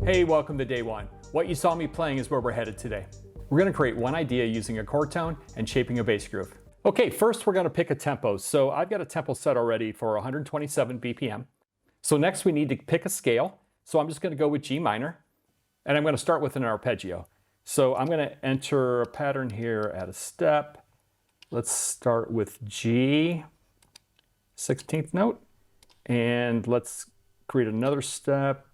Hey, welcome to day one. What you saw me playing is where we're headed today. We're going to create one idea using a chord tone and shaping a bass groove. Okay, first we're going to pick a tempo. So I've got a tempo set already for 127 BPM. So next we need to pick a scale. So I'm just going to go with G minor, and I'm going to start with an arpeggio. So I'm going to enter a pattern here at a step. Let's start with G, 16th note, and let's create another step.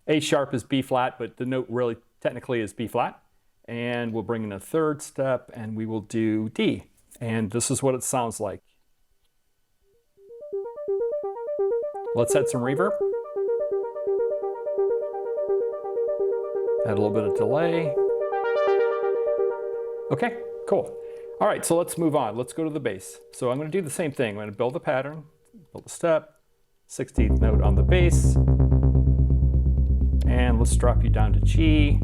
A sharp is B flat, but the note really technically is B flat. And we'll bring in a third step and we will do D. And this is what it sounds like. Let's add some reverb. Add a little bit of delay. Okay, cool. All right, so let's move on. Let's go to the bass. So I'm going to do the same thing. I'm going to build a pattern, build a step, 16th note on the bass. And let's drop you down to G.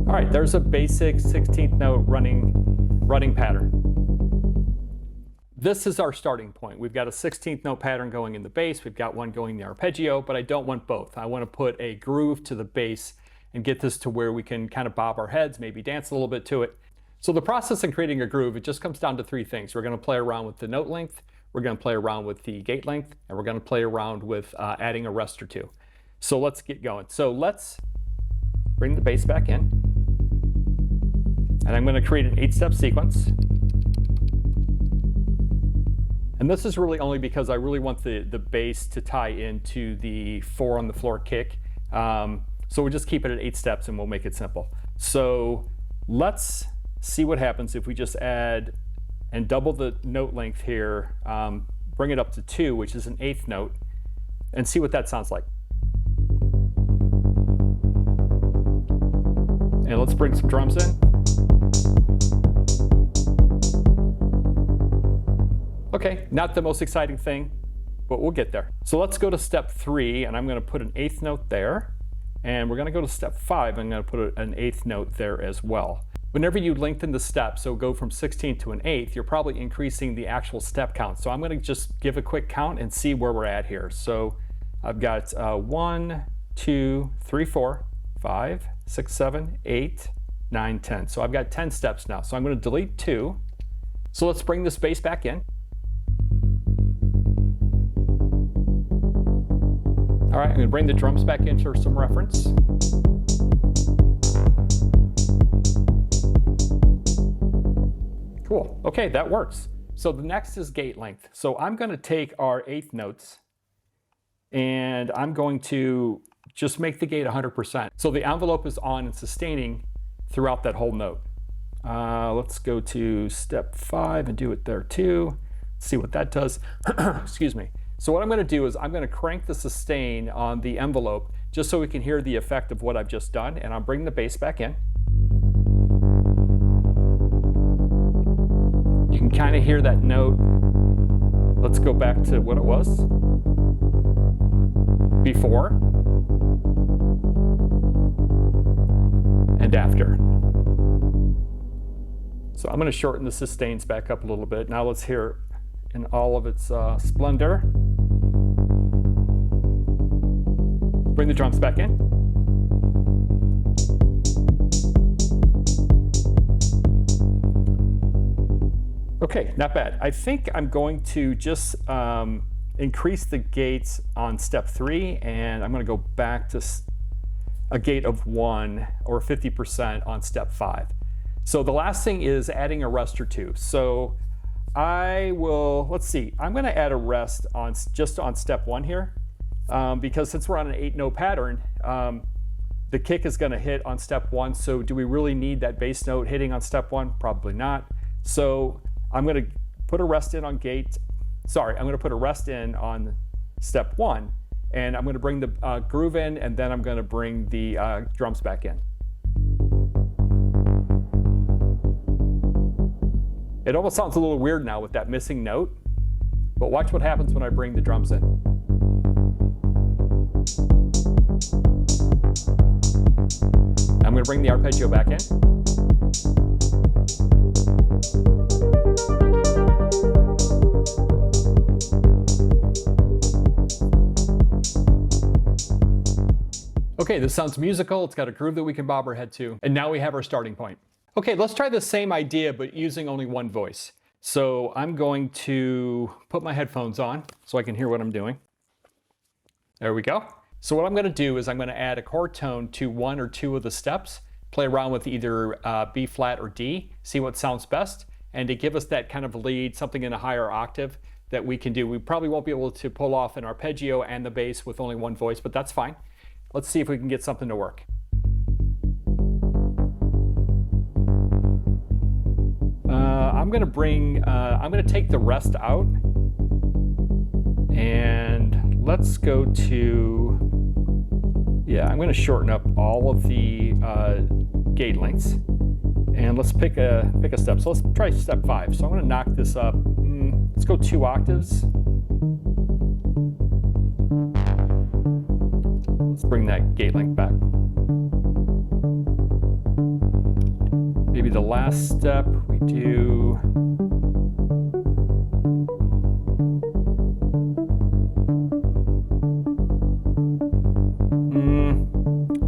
All right, there's a basic 16th note running pattern. This is our starting point. We've got a 16th note pattern going in the bass. We've got one going in the arpeggio, but I don't want both. I want to put a groove to the bass and get this to where we can kind of bob our heads, maybe dance a little bit to it. So the process in creating a groove, it just comes down to three things. We're going to play around with the note length, we're going to play around with the gate length, and we're going to play around with adding a rest or two. So let's get going. So let's bring the bass back in. And I'm going to create an 8-step sequence. And this is really only because I really want the bass to tie into the 4 on the floor kick. So we'll just keep it at 8 steps and we'll make it simple. So let's see what happens if we just add and double the note length here, bring it up to 2, which is an 8th note, and see what that sounds like. And let's bring some drums in. Okay, not the most exciting thing, but we'll get there. So let's go to step 3, and I'm going to put an 8th note there. And we're going to go to step 5, I'm going to put an 8th note there as well. Whenever you lengthen the step, so go from 16th to an 8th, you're probably increasing the actual step count. So I'm going to just give a quick count and see where we're at here. So I've got 1, 2, 3, 4, 5, 6, 7, 8, 9, 10. So I've got 10 steps now. So I'm going to delete 2. So let's bring this bass back in. All right, I'm going to bring the drums back in for some reference. Cool. Okay, that works. So the next is gate length. So I'm going to take our 8th notes and I'm going to just make the gate 100%. So the envelope is on and sustaining throughout that whole note. Let's go to step 5 and do it there too. See what that does. Excuse me. So what I'm going to do is I'm going to crank the sustain on the envelope just so we can hear the effect of what I've just done, and I'll bring the bass back in. You can kind of hear that note. Let's go back to what it was before and after. So I'm going to shorten the sustains back up a little bit. Now let's hear it in all of its splendor. Bring the drums back in. Okay, not bad. I think I'm going to just increase the gates on step 3, and I'm going to go back to a gate of 1 or 50% on step 5. So the last thing is adding a rest or two. So I will, let's see, I'm going to add a rest on just on step 1 here, because since we're on an 8-note pattern, the kick is going to hit on step 1. So do we really need that bass note hitting on step 1? Probably not. So I'm going to put a rest in on I'm going to put a rest in on step 1, and I'm going to bring the groove in, and then I'm going to bring the drums back in. It almost sounds a little weird now with that missing note, but watch what happens when I bring the drums in. I'm going to bring the arpeggio back in. Okay, this sounds musical. It's got a groove that we can bob our head to. And now we have our starting point. Okay, let's try the same idea, but using only one voice. So I'm going to put my headphones on so I can hear what I'm doing. There we go. So what I'm going to do is I'm going to add a chord tone to one or two of the steps, play around with either B flat or D, see what sounds best, and to give us that kind of lead, something in a higher octave that we can do. We probably won't be able to pull off an arpeggio and the bass with only one voice, but that's fine. Let's see if we can get something to work. I'm going to take the rest out, and let's go to, yeah, I'm going to shorten up all of the gate lengths, and let's pick a step. So let's try step 5. So I'm going to knock this up. Let's go 2 octaves. Let's bring that gate length back. Maybe the last step we do.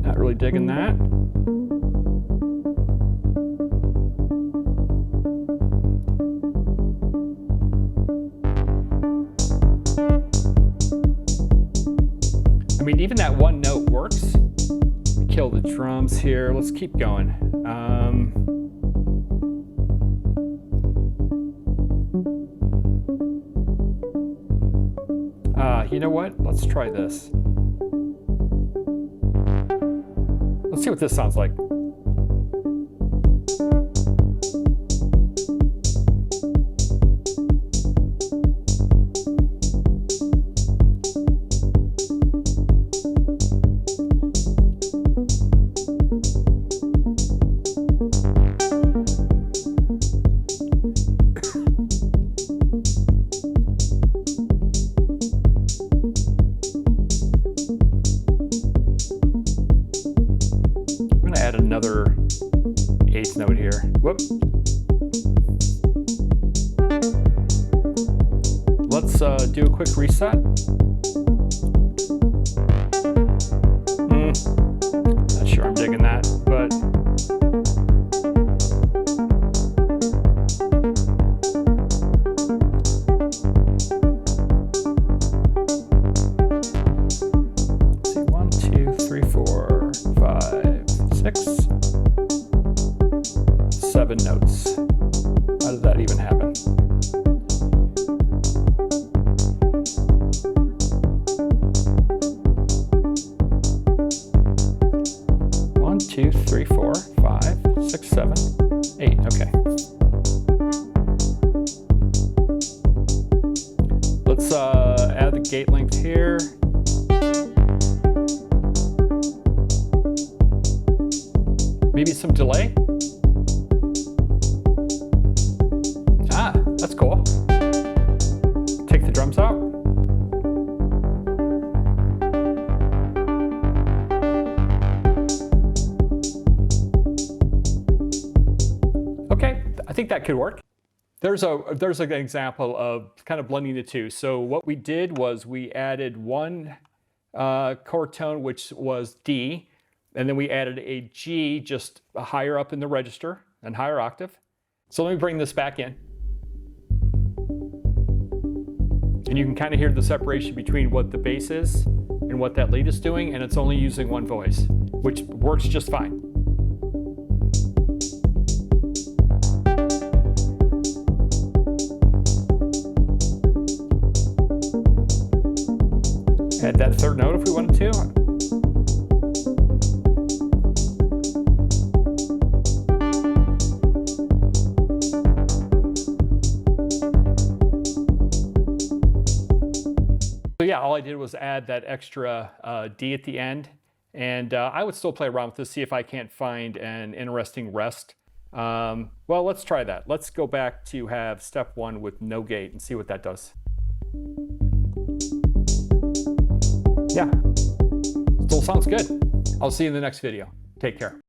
Not really digging that. I mean, even that one note works. Kill the drums here. Let's keep going. You know what? Let's try this. Let's see what this sounds like. Add another 8th note here. Whoop. Let's do a quick reset. Not sure I'm digging that, but let's see, 1, 2, 3, 4, 5, 6, 7 notes. How did that even happen? One, 2, 3, 4, 5, 6, 7, 8. Okay. Let's add the gate length here. Maybe some delay. Ah, that's cool. Take the drums out. Okay, I think that could work. There's an example of kind of blending the two. So what we did was we added one chord tone, which was D, and then we added a G just higher up in the register and higher octave. So let me bring this back in. And you can kind of hear the separation between what the bass is and what that lead is doing, and it's only using one voice, which works just fine. Add that 3rd note if we wanted to. So yeah, all I did was add that extra D at the end, and I would still play around with this, see if I can't find an interesting rest. Well, let's try that. Let's go back to have step 1 with no gate and see what that does. Yeah, still sounds good. I'll see you in the next video. Take care.